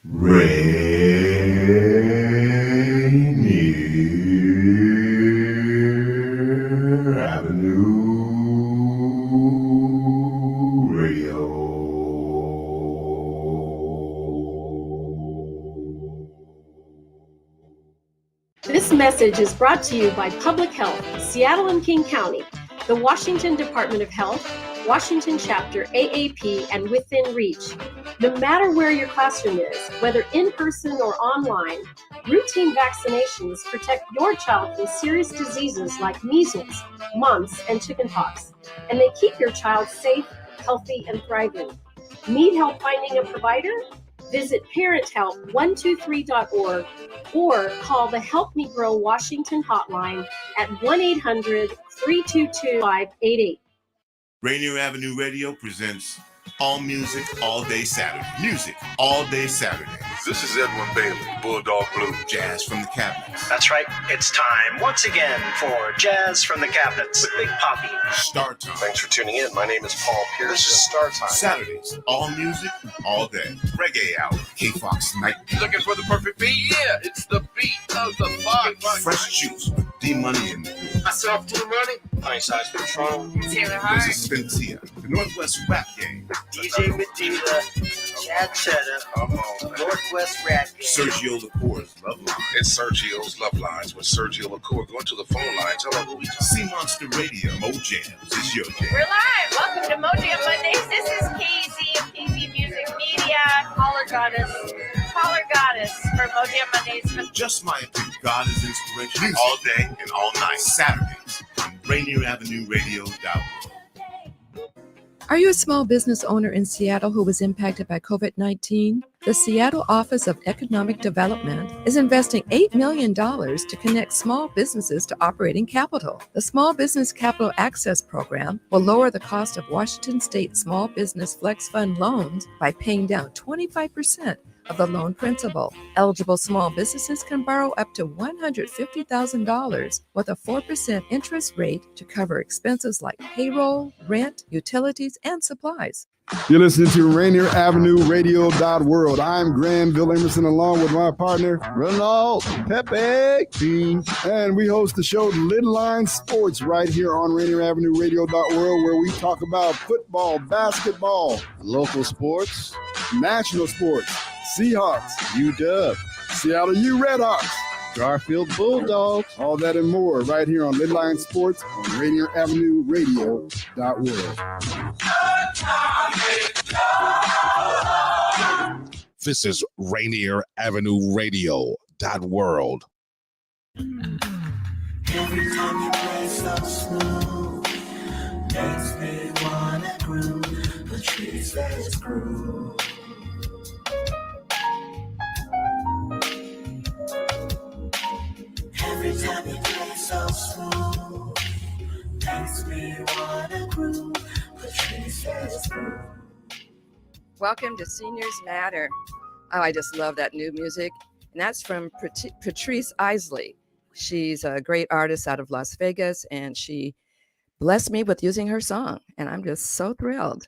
Rainier Avenue Radio. This message is brought to you by Public Health, Seattle and King County, the Washington Department of Health, Washington Chapter AAP, and Within Reach. No matter where your classroom is, whether in person or online, routine vaccinations protect your child from serious diseases like measles, mumps, and chickenpox, and they keep your child safe, healthy, and thriving. Need help finding a provider? Visit parenthelp123.org or call the Help Me Grow Washington hotline at 1-800-322-588. Rainier Avenue Radio presents All Music, All Day Saturday. Music, all day Saturday. This is Edwin Bailey, Bulldog Blue. Jazz from the Cabinets. That's right. It's time once again for Jazz from the Cabinets with Big Poppy. Start Time. Thanks for tuning in. My name is Paul Pierce. This is Start Time. Saturdays, all music, all day. Reggae Hour, K-Fox Night. Looking for the perfect beat? Yeah, it's the beat of the Fox. Fresh Juice with D-Money and Myself, D-Money. Honey Size Patrol. Taylor Hart. Moses Ventia, the Northwest Rap Game. DJ Medina, Chad Cheddar, Come on, man. Northwest Rap Game. Sergio Lacour's Love Line. It's Sergio's Love Lines with Sergio LaCour. Go to the phone line. Tell her who we talking. Sea Monster Radio, Mo Jams is your jam. We're live. Welcome to Mojo Mondays. This is KZ of KZ Music Media. Caller Goddess for Mojo Mondays. Just my opinion. God is inspiration all day and all night. Saturdays on RainierAvenueRadio.org. Are you a small business owner in Seattle who was impacted by COVID-19? The Seattle Office of Economic Development is investing $8 million to connect small businesses to operating capital. The Small Business Capital Access Program will lower the cost of Washington State Small Business Flex Fund loans by paying down 25% of the loan principal. Eligible small businesses can borrow up to $150,000 with a 4% interest rate to cover expenses like payroll, rent, utilities, and supplies. You're listening to Rainier Avenue Radio.world. I'm Granville Emerson along with my partner, Ronald Pepe Bean. And we host the show Little Line Sports right here on Rainier Avenue Radio.world, where we talk about football, basketball, local sports, national sports, Seahawks, UW, Seattle U Redhawks, Garfield Bulldogs, all that and more right here on Little Line Sports on Rainier Avenue Radio.world. This is Rainier Avenue Radio.world. Every time you play so smooth, makes me wanna groove. Patrice says groove. Every time you play so smooth, makes me wanna groove. Patrice says groove. Welcome to Seniors Matter. Oh, I just love that new music. And that's from Patrice Isley. She's a great artist out of Las Vegas, and she blessed me with using her song. And I'm just so thrilled.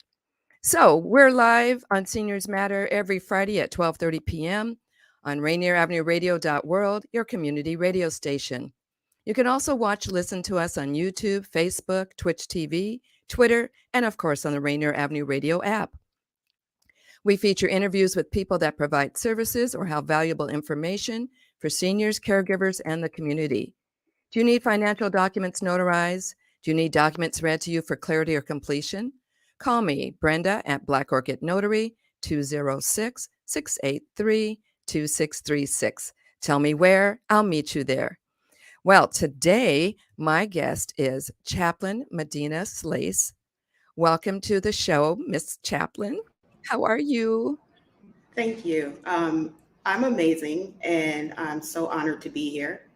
So we're live on Seniors Matter every Friday at 12:30 p.m. on Rainier Avenue Radio.world, your community radio station. You can also listen to us on YouTube, Facebook, Twitch TV, Twitter, and of course on the Rainier Avenue Radio app. We feature interviews with people that provide services or have valuable information for seniors, caregivers, and the community. Do you need financial documents notarized? Do you need documents read to you for clarity or completion? Call me, Brenda, at Black Orchid Notary, 206-683-2636. Tell me where, I'll meet you there. Well, today, my guest is Chaplain Madinah Slaise. Welcome to the show, Miss Chaplain. How are you? Thank you. I'm amazing, and I'm so honored to be here.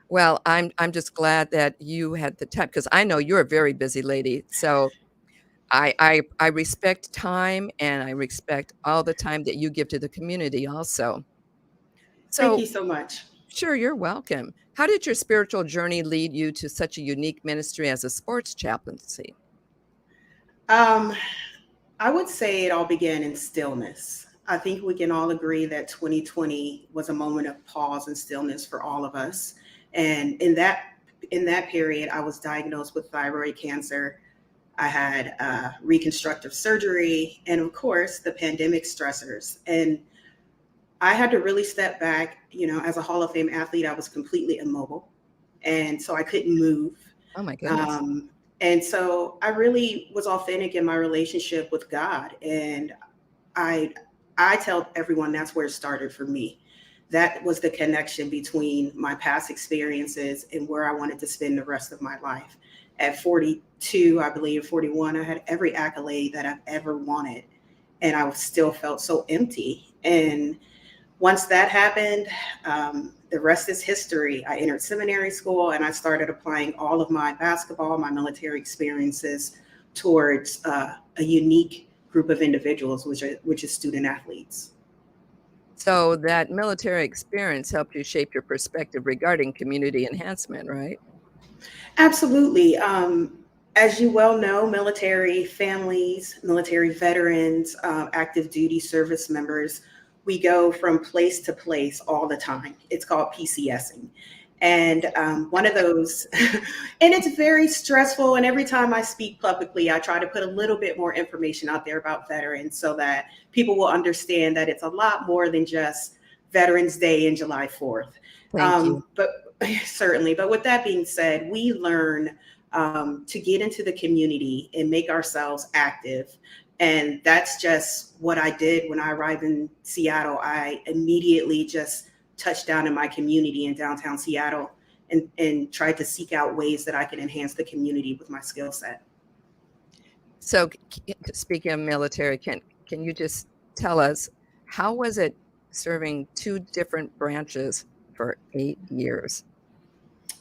Well, I'm just glad that you had the time, because I know you're a very busy lady. So I respect time, and I respect all the time that you give to the community also. So thank you so much. Sure, you're welcome. How did your spiritual journey lead you to such a unique ministry as a sports chaplaincy? I would say it all began in stillness. I think we can all agree that 2020 was a moment of pause and stillness for all of us. And in that period, I was diagnosed with thyroid cancer. I had reconstructive surgery, and of course, the pandemic stressors. And I had to really step back. You know, as a Hall of Fame athlete, I was completely immobile, and so I couldn't move. Oh my goodness. And so I really was authentic in my relationship with God. And I tell everyone that's where it started for me. That was the connection between my past experiences and where I wanted to spend the rest of my life. At 42, I believe, 41, I had every accolade that I've ever wanted. And I still felt so empty. And once that happened, the rest is history. I entered seminary school and I started applying all of my basketball, my military experiences towards a unique group of individuals, which is student athletes. So that military experience helped you shape your perspective regarding community enhancement, right? Absolutely. As you well know, military families, military veterans, active duty service members, we go from place to place all the time. It's called PCSing. And one of those, and it's very stressful. And every time I speak publicly, I try to put a little bit more information out there about veterans so that people will understand that it's a lot more than just Veterans Day and July 4th. Thank you. But certainly, but with that being said, we learn to get into the community and make ourselves active. And that's just what I did when I arrived in Seattle. I immediately just touched down in my community in downtown Seattle and tried to seek out ways that I could enhance the community with my skill set. So speaking of military, can you just tell us, how was it serving two different branches for 8 years?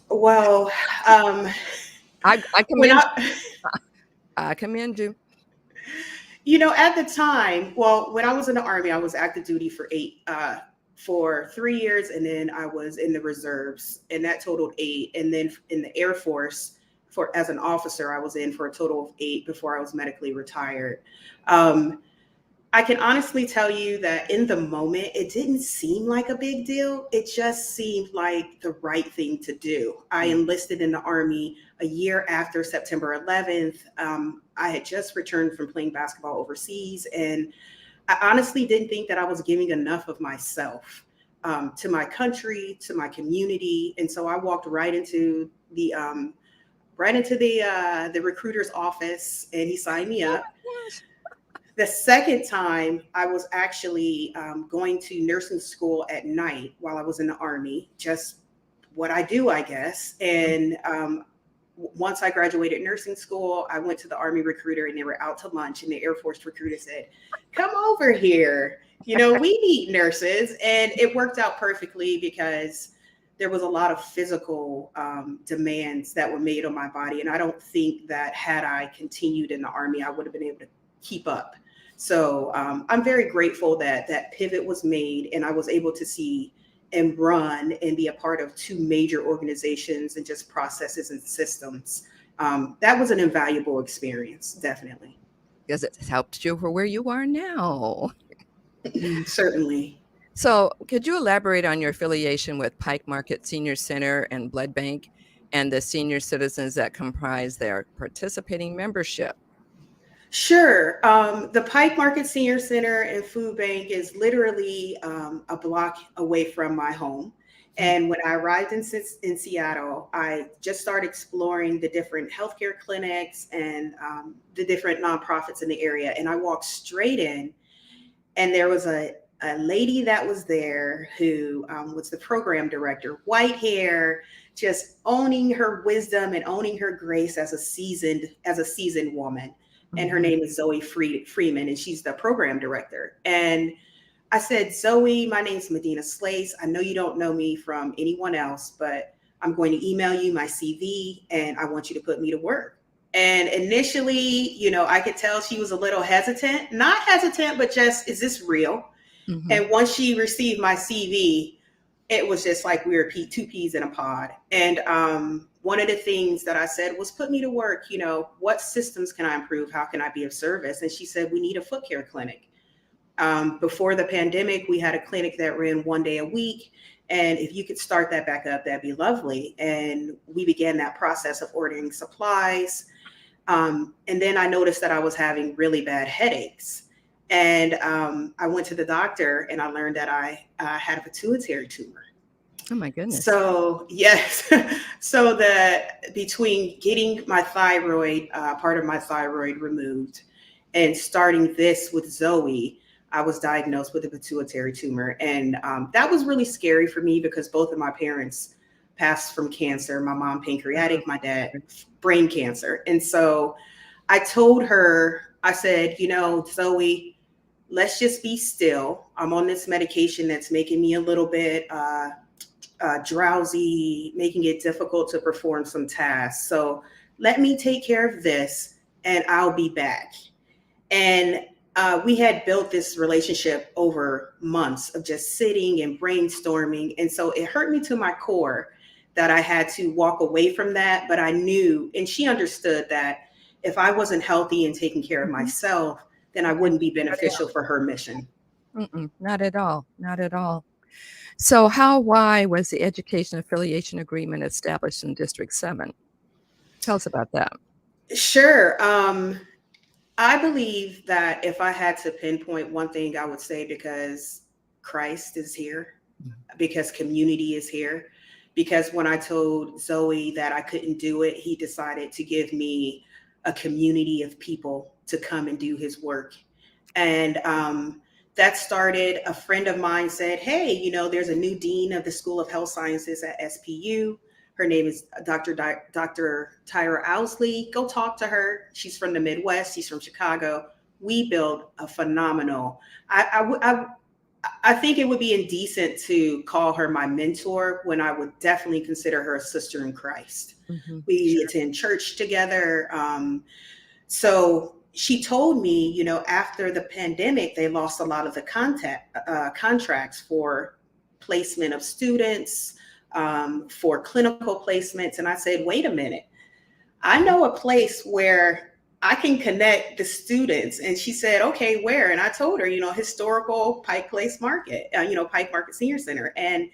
Well, I commend you. You know, at the time, well, when I was in the Army, I was active duty for 3 years, and then I was in the reserves, and that totaled 8. And then in the Air Force, as an officer, I was in for a total of 8 before I was medically retired. I can honestly tell you that in the moment, it didn't seem like a big deal. It just seemed like the right thing to do. I enlisted in the Army a year after September 11th. I had just returned from playing basketball overseas, and I honestly didn't think that I was giving enough of myself to my country, to my community. And so I walked right into the recruiter's office, and he signed me up. The second time, I was actually going to nursing school at night while I was in the Army, just what I do, I guess. And once I graduated nursing school, I went to the Army recruiter, and they were out to lunch, and the Air Force recruiter said, "Come over here. You know, we need nurses." And it worked out perfectly because there was a lot of physical demands that were made on my body. And I don't think that had I continued in the Army, I would have been able to keep up. So I'm very grateful that that pivot was made, and I was able to see and run and be a part of 2 major organizations and just processes and systems. That was an invaluable experience, definitely. Because it helped you for where you are now. Certainly. So could you elaborate on your affiliation with Pike Market Senior Center and Blood Bank and the senior citizens that comprise their participating membership? Sure. The Pike Market Senior Center and Food Bank is literally a block away from my home. And when I arrived in Seattle, I just started exploring the different healthcare clinics and the different nonprofits in the area. And I walked straight in, and there was a lady that was there who was the program director, white hair, just owning her wisdom and owning her grace as a seasoned woman. And her name is Zoe Freeman, and she's the program director. And I said, "Zoe, my name's Madinah Slaise. I know you don't know me from anyone else, but I'm going to email you my CV, and I want you to put me to work." And initially, you know, I could tell she was a little hesitant, not hesitant, but just, is this real? Mm-hmm. And once she received my CV, it was just like we were 2 peas in a pod. And one of the things that I said was, put me to work. You know, what systems can I improve? How can I be of service? And she said, we need a foot care clinic. Before the pandemic, we had a clinic that ran 1 day a week. And if you could start that back up, that'd be lovely. And we began that process of ordering supplies. And then I noticed that I was having really bad headaches. And I went to the doctor and I learned that I had a pituitary tumor. Oh my goodness. So yes, so that between getting my thyroid, part of my thyroid removed, and starting this with Zoe, I was diagnosed with a pituitary tumor. And that was really scary for me because both of my parents passed from cancer. My mom, pancreatic, my dad, brain cancer. And so I told her, I said, Zoe, let's just be still. I'm on this medication that's making me a little bit drowsy, making it difficult to perform some tasks. So let me take care of this and I'll be back. And we had built this relationship over months of just sitting and brainstorming. And so it hurt me to my core that I had to walk away from that. But I knew, and she understood that if I wasn't healthy and taking care of myself, then I wouldn't be beneficial for her mission. Not at all. Not at all. So why was the education affiliation agreement established in District 7? Tell us about that. Sure. I believe that if I had to pinpoint one thing, I would say because Christ is here, because community is here, because when I told Zoe that I couldn't do it, he decided to give me a community of people to come and do his work. And that started, a friend of mine said, hey, there's a new dean of the School of Health Sciences at SPU. Her name is Dr. Tyra Owsley. Go talk to her. She's from the Midwest. She's from Chicago. We build a phenomenal. I think it would be indecent to call her my mentor when I would definitely consider her a sister in Christ. We attend church together. So she told me, after the pandemic, they lost a lot of the contracts for placement of students, for clinical placements. And I said, wait a minute, I know a place where I can connect the students. And she said, okay, where? And I told her, historical Pike Place Market, Pike Market Senior Center. And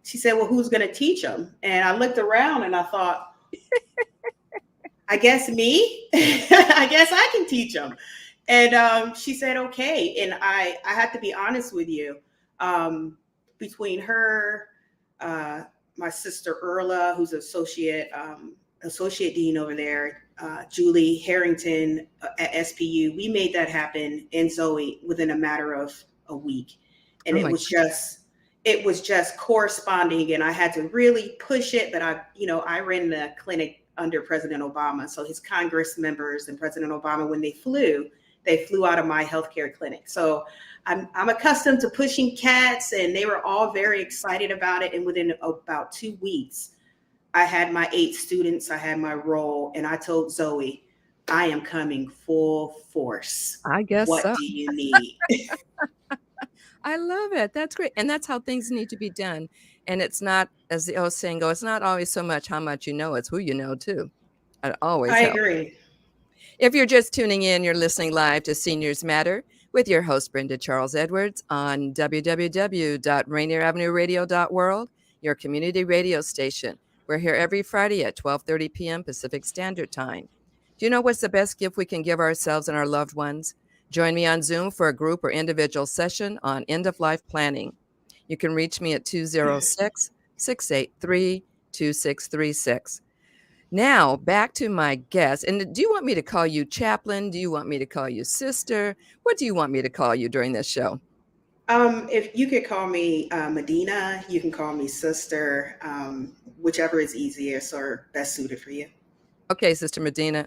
she said, well, who's going to teach them? And I looked around and I thought, I guess me, I guess I can teach them. And she said, okay. And I had to be honest with you, between her, my sister Erla, who's associate dean over there, Julie Harrington at SPU, we made that happen in Zoe within a matter of a week. And it was just corresponding, and I had to really push it. But I ran the clinic under President Obama. So his Congress members and President Obama, when they flew out of my healthcare clinic. So I'm accustomed to pushing cats, and they were all very excited about it. And within about 2 weeks, I had my 8 students, I had my role, and I told Zoe, I am coming full force. I guess what so. do you need? I love it. That's great. And that's how things need to be done. And it's not, as the old saying goes, it's not always so much how much you know, it's who you know too. I agree. If you're just tuning in, you're listening live to Seniors Matter with your host, Brenda Charles-Edwards, on www.rainieravenueradio.world, your community radio station. We're here every Friday at 12:30 p.m. Pacific Standard Time. Do you know what's the best gift we can give ourselves and our loved ones? Join me on Zoom for a group or individual session on end-of-life planning. You can reach me at 206-683-2636. Now, back to my guest. And do you want me to call you Chaplain? Do you want me to call you sister? What do you want me to call you during this show? If you could call me Medina, you can call me sister, whichever is easiest or best suited for you. Okay, Sister Medina.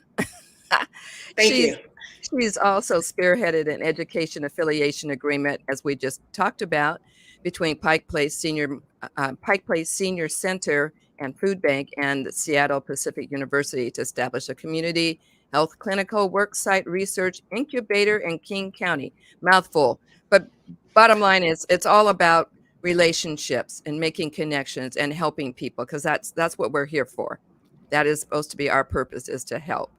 Thank you. She's also spearheaded an education affiliation agreement, as we just talked about, between Pike Place Senior Center and Food Bank and Seattle Pacific University to establish a community health clinical worksite research incubator in King County. Mouthful. But bottom line is, it's all about relationships and making connections and helping people, because that's what we're here for. That is supposed to be our purpose, is to help.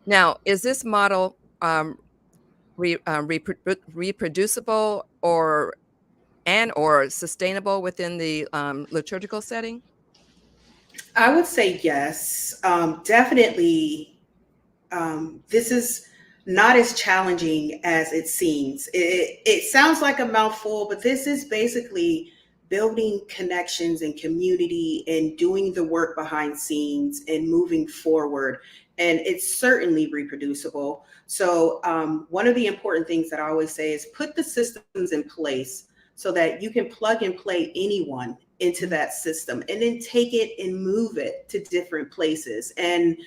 Now, is this model reproducible or sustainable within the liturgical setting? I would say yes. Definitely, this is not as challenging as it seems. It sounds like a mouthful, but this is basically building connections and community and doing the work behind scenes and moving forward. And it's certainly reproducible. So one of the important things that I always say is put the systems in place so that you can plug and play anyone into that system and then take it and move it to different places. And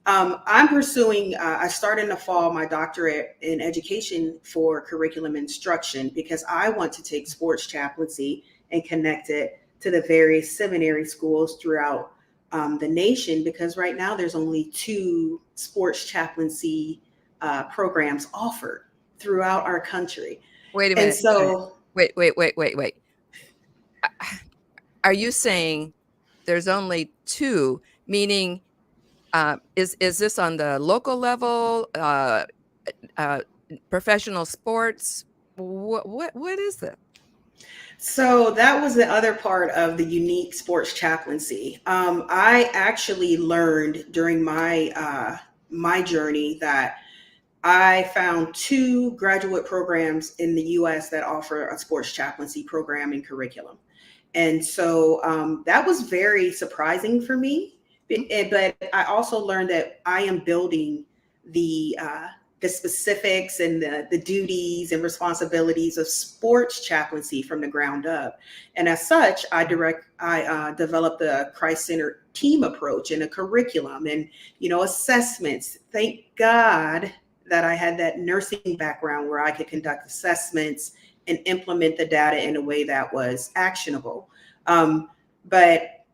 I'm pursuing, I started in the fall, my doctorate in education for curriculum instruction, because I want to take sports chaplaincy and connect it to the various seminary schools throughout the nation, because right now there's only 2 sports chaplaincy programs offered throughout our country. Wait a minute. And so, wait. Are you saying there's only 2, meaning is this on the local level, professional sports? What is that? So that was the other part of the unique sports chaplaincy. I actually learned during my my journey that I found 2 graduate programs in the U.S. that offer a sports chaplaincy program and curriculum. And so that was very surprising for me. But I also learned that I am building the specifics and the duties and responsibilities of sports chaplaincy from the ground up. And as such, I developed a Christ-centered team approach and a curriculum and, assessments. Thank God that I had that nursing background where I could conduct assessments and implement the data in a way that was actionable. But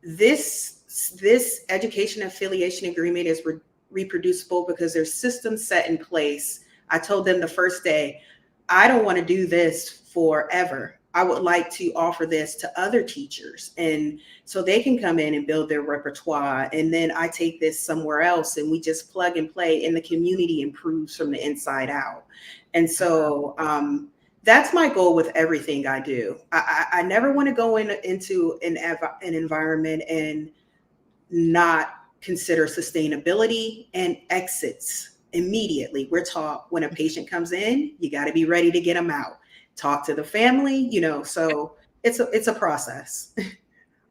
this education affiliation agreement is reproducible because there's systems set in place. I told them the first day, I don't want to do this forever. I would like to offer this to other teachers, and so they can come in and build their repertoire. And then I take this somewhere else and we just plug and play, and the community improves from the inside out. And so that's my goal with everything I do. I never want to go into an environment and not consider sustainability and exits immediately. We're taught when a patient comes in, you got to be ready to get them out. Talk to the family, so it's a process.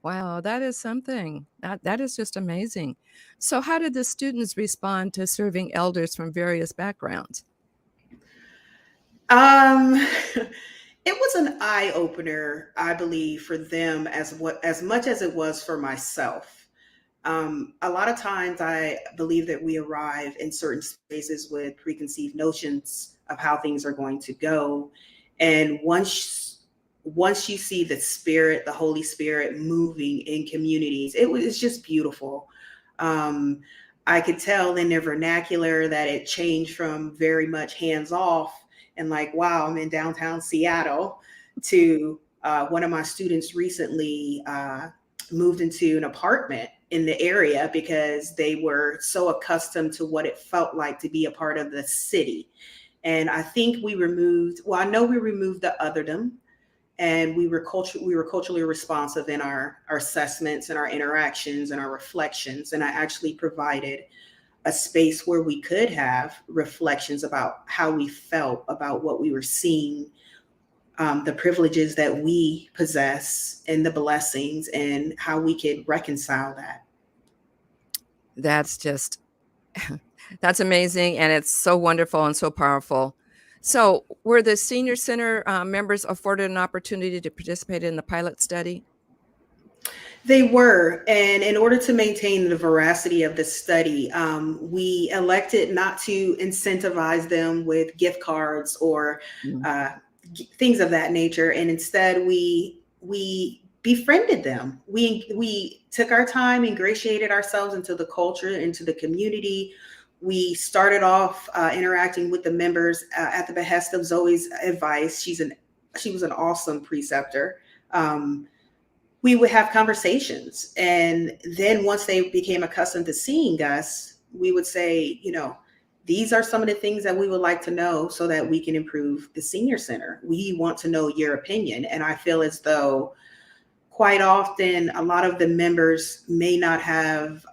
Wow, that is something. That is just amazing. So how did the students respond to serving elders from various backgrounds? It was an eye-opener, I believe, for them as much as it was for myself. A lot of times I believe that we arrive in certain spaces with preconceived notions of how things are going to go. And once you see the Holy Spirit moving in communities, it's just beautiful. I could tell in their vernacular that it changed from very much hands off and like, wow, I'm in downtown Seattle, to one of my students recently moved into an apartment in the area because they were so accustomed to what it felt like to be a part of the city. And I think I know we removed the otherdom, and we were culturally responsive in our assessments and our interactions and our reflections. And I actually provided a space where we could have reflections about how we felt about what we were seeing, the privileges that we possess and the blessings, and how we could reconcile that. That's just, that's amazing. And it's so wonderful and so powerful. So were the Senior Center members afforded an opportunity to participate in the pilot study? They were. And in order to maintain the veracity of the study, we elected not to incentivize them with gift cards or things of that nature. And instead, we befriended them. We took our time, ingratiated ourselves into the culture, into the community. We started off interacting with the members at the behest of Zoe's advice. She was an awesome preceptor. We would have conversations. And then once they became accustomed to seeing us, we would say, these are some of the things that we would like to know so that we can improve the senior center. We want to know your opinion. And I feel as though quite often a lot of the members may not have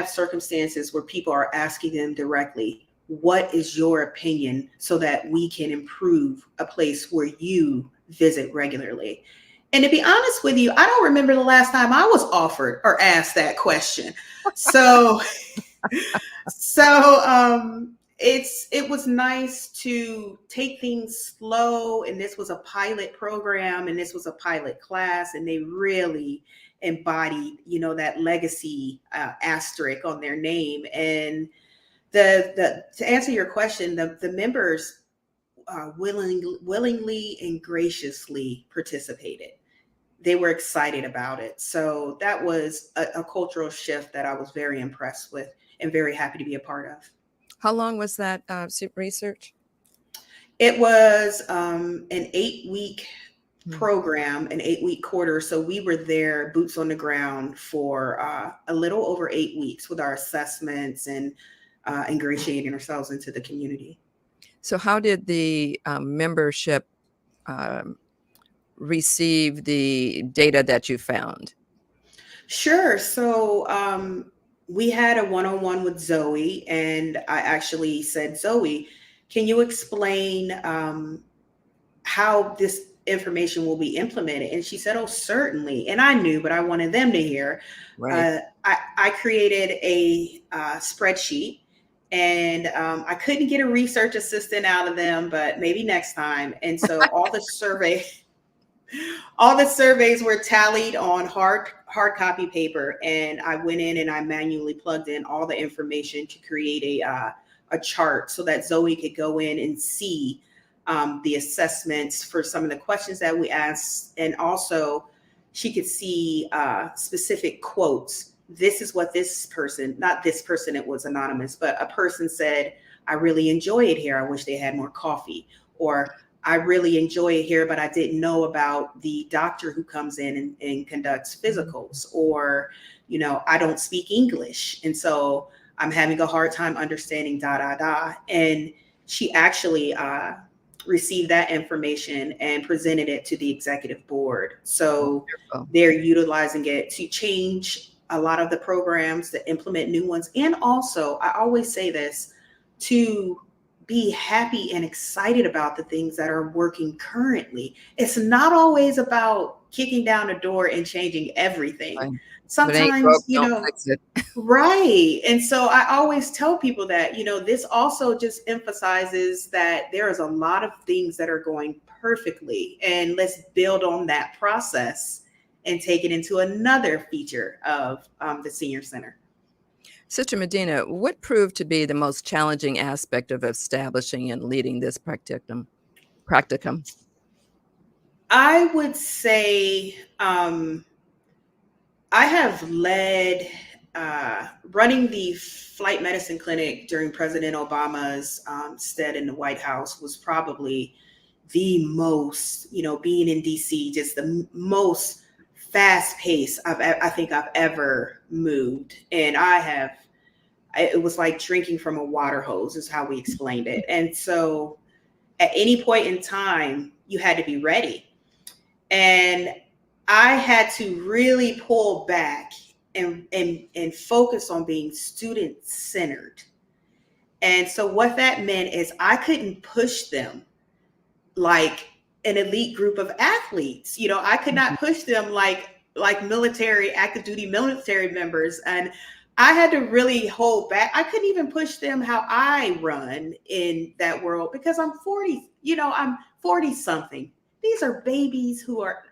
circumstances where people are asking them directly, what is your opinion, so that we can improve a place where you visit regularly. And to be honest with you, I don't remember the last time I was offered or asked that question. So it was nice to take things slow. And this was a pilot program, and this was a pilot class, and they really embodied, that legacy asterisk on their name. And to answer your question, the members willingly and graciously participated. They were excited about it. So that was a cultural shift that I was very impressed with and very happy to be a part of. How long was that research? It was an 8-week program, an 8-week quarter. So we were there, boots on the ground, for a little over 8 weeks with our assessments and ingratiating ourselves into the community. So how did the membership receive the data that you found? Sure. So we had a one-on-one with Zoe, and I actually said, Zoe, can you explain how this information will be implemented? And she said, oh, certainly. And I knew, but I wanted them to hear. Right. I created a spreadsheet, and I couldn't get a research assistant out of them, but maybe next time. And so all the surveys were tallied on hard copy paper, and I went in and I manually plugged in all the information to create a chart so that Zoe could go in and see the assessments for some of the questions that we asked, and also she could see specific quotes. This is what this person, not this person, it was anonymous, but a person said, I really enjoy it here. I wish they had more coffee. Or I really enjoy it here, but I didn't know about the doctor who comes in and conducts physicals. Or, I don't speak English, and so I'm having a hard time understanding . And she actually received that information and presented it to the executive board. So they're utilizing it to change a lot of the programs, to implement new ones. And also, I always say this, to be happy and excited about the things that are working currently. It's not always about kicking down a door and changing everything. Right. Sometimes, right. And so I always tell people that, this also just emphasizes that there is a lot of things that are going perfectly, and let's build on that process and take it into another feature of the Senior Center. Sister Madinah, what proved to be the most challenging aspect of establishing and leading this practicum? I would say I have led running the flight medicine clinic during President Obama's stead in the White House was probably the most, being in DC, just the most fast pace I think I've ever moved. And it was like drinking from a water hose is how we explained it. And so at any point in time, you had to be ready. And I had to really pull back and focus on being student-centered. And so what that meant is I couldn't push them like an elite group of athletes. I could not push them like military, active duty military members. And I had to really hold back. I couldn't even push them how I run in that world because I'm 40, I'm 40 something. These are babies who are,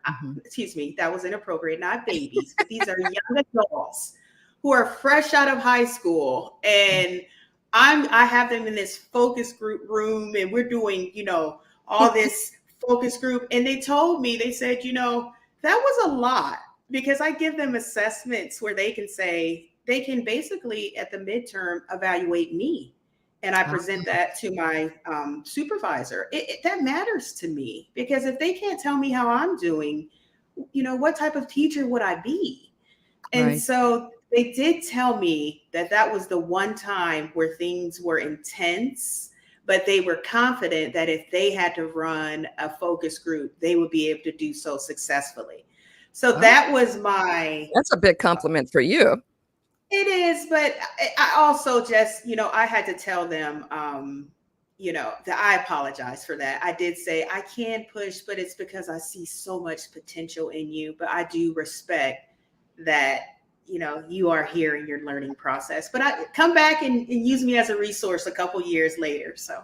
excuse me, that was inappropriate, not babies, but these are young adults who are fresh out of high school. And I have them in this focus group room, and we're doing, all this focus group. And they told me, they said, that was a lot, because I give them assessments where they can say, they can basically at the midterm evaluate me. And I present that to my supervisor. That matters to me, because if they can't tell me how I'm doing, what type of teacher would I be? And so they did tell me that that was the one time where things were intense, but they were confident that if they had to run a focus group, they would be able to do so successfully. So that was That's a big compliment for you. It is, but I also just, I had to tell them, that I apologize for that. I did say I can push, but it's because I see so much potential in you. But I do respect that, you are here in your learning process. But I come back and use me as a resource a couple years later. So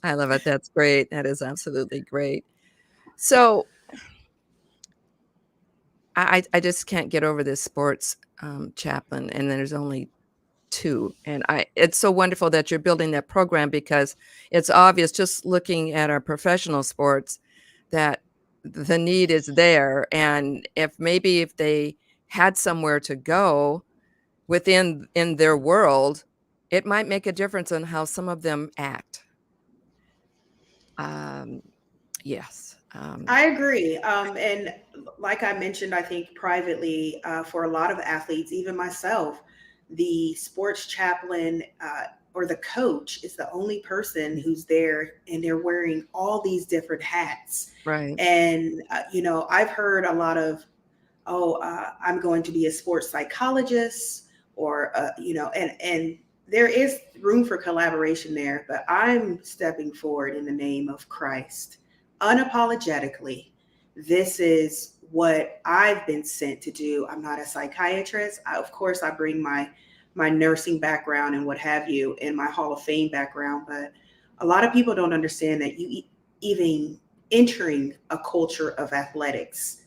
I love it. That's great. That is absolutely great. So I just can't get over this sports chaplain, and then there's only 2. And it's so wonderful that you're building that program, because it's obvious just looking at our professional sports that the need is there. And if they had somewhere to go in their world, it might make a difference on how some of them act. Yes. I agree. And like I mentioned, I think privately, for a lot of athletes, even myself, the sports chaplain or the coach is the only person who's there, and they're wearing all these different hats. Right. And, I've heard a lot of, I'm going to be a sports psychologist, or, and there is room for collaboration there, but I'm stepping forward in the name of Christ. Unapologetically, this is what I've been sent to do. I'm not a psychiatrist. Of course, I bring my nursing background and what have you, and my Hall of Fame background, but a lot of people don't understand that you even entering a culture of athletics,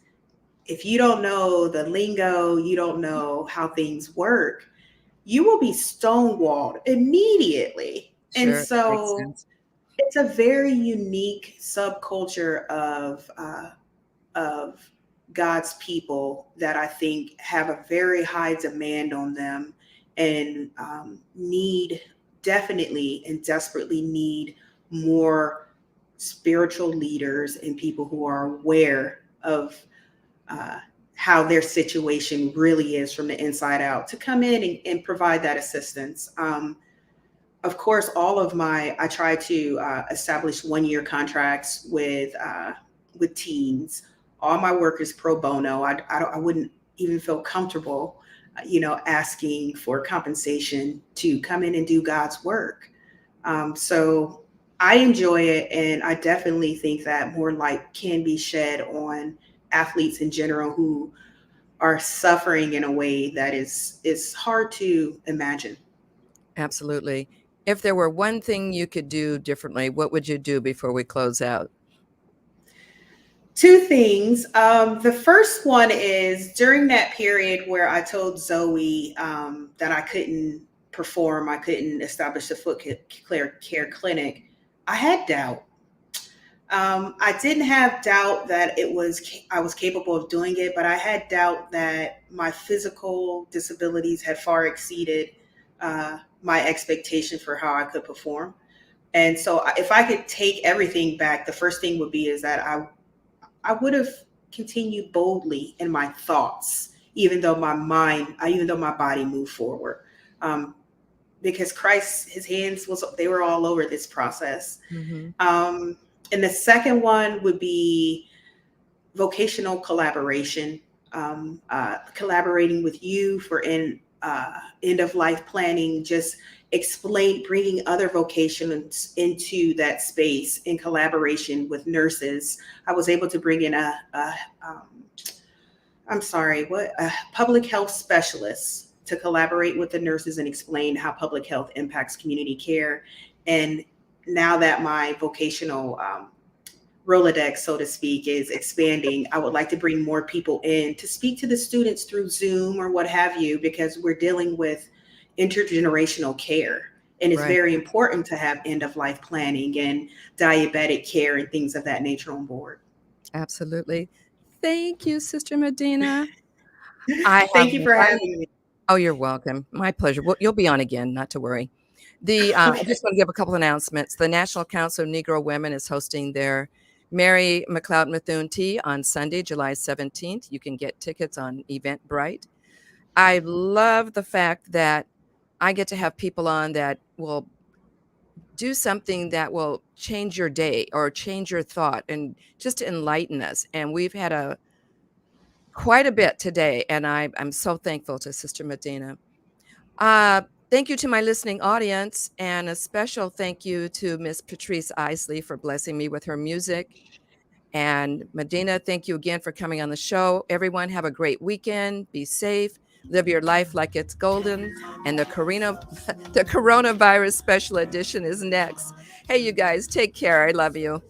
if you don't know the lingo, you don't know how things work, you will be stonewalled immediately. Sure, and so it's a very unique subculture of God's people that I think have a very high demand on them, and definitely and desperately need more spiritual leaders and people who are aware of how their situation really is from the inside out to come in and provide that assistance. Of course, I try to establish 1-year contracts with teams. All my work is pro bono. I wouldn't even feel comfortable, asking for compensation to come in and do God's work. So I enjoy it, and I definitely think that more light can be shed on athletes in general who are suffering in a way that is hard to imagine. Absolutely. If there were one thing you could do differently, what would you do before we close out? 2 things. The first one is, during that period where I told Zoe that I couldn't perform, I couldn't establish a foot care clinic, I had doubt. I didn't have doubt that I was capable of doing it, but I had doubt that my physical disabilities had far exceeded my expectation for how I could perform. And so if I could take everything back, the first thing would be is that I would have continued boldly in my thoughts, even though my body moved forward. Because Christ, his hands they were all over this process. Mm-hmm. And the second one would be vocational collaboration, collaborating with you for end of life planning, just bringing other vocations into that space in collaboration with nurses. I was able to bring in a public health specialist to collaborate with the nurses and explain how public health impacts community care. And now that my vocational Rolodex, so to speak, is expanding, I would like to bring more people in to speak to the students through Zoom or what have you, because we're dealing with intergenerational care. And it's very important to have end-of-life planning and diabetic care and things of that nature on board. Absolutely. Thank you, Sister Madinah. Thank you for having me. Oh, you're welcome. My pleasure. Well, you'll be on again, not to worry. I just want to give a couple announcements. The National Council of Negro Women is hosting their Mary McLeod Methuen Tea on Sunday, July 17th. You can get tickets on Eventbrite. I love the fact that I get to have people on that will do something that will change your day or change your thought and just to enlighten us. And we've had quite a bit today, and I'm so thankful to Sister Madinah. Thank you to my listening audience, and a special thank you to Miss Patrice Isley for blessing me with her music. And Madinah, thank you again for coming on the show. Everyone, have a great weekend. Be safe. Live your life like it's golden. And the coronavirus special edition is next. Hey, you guys, take care. I love you.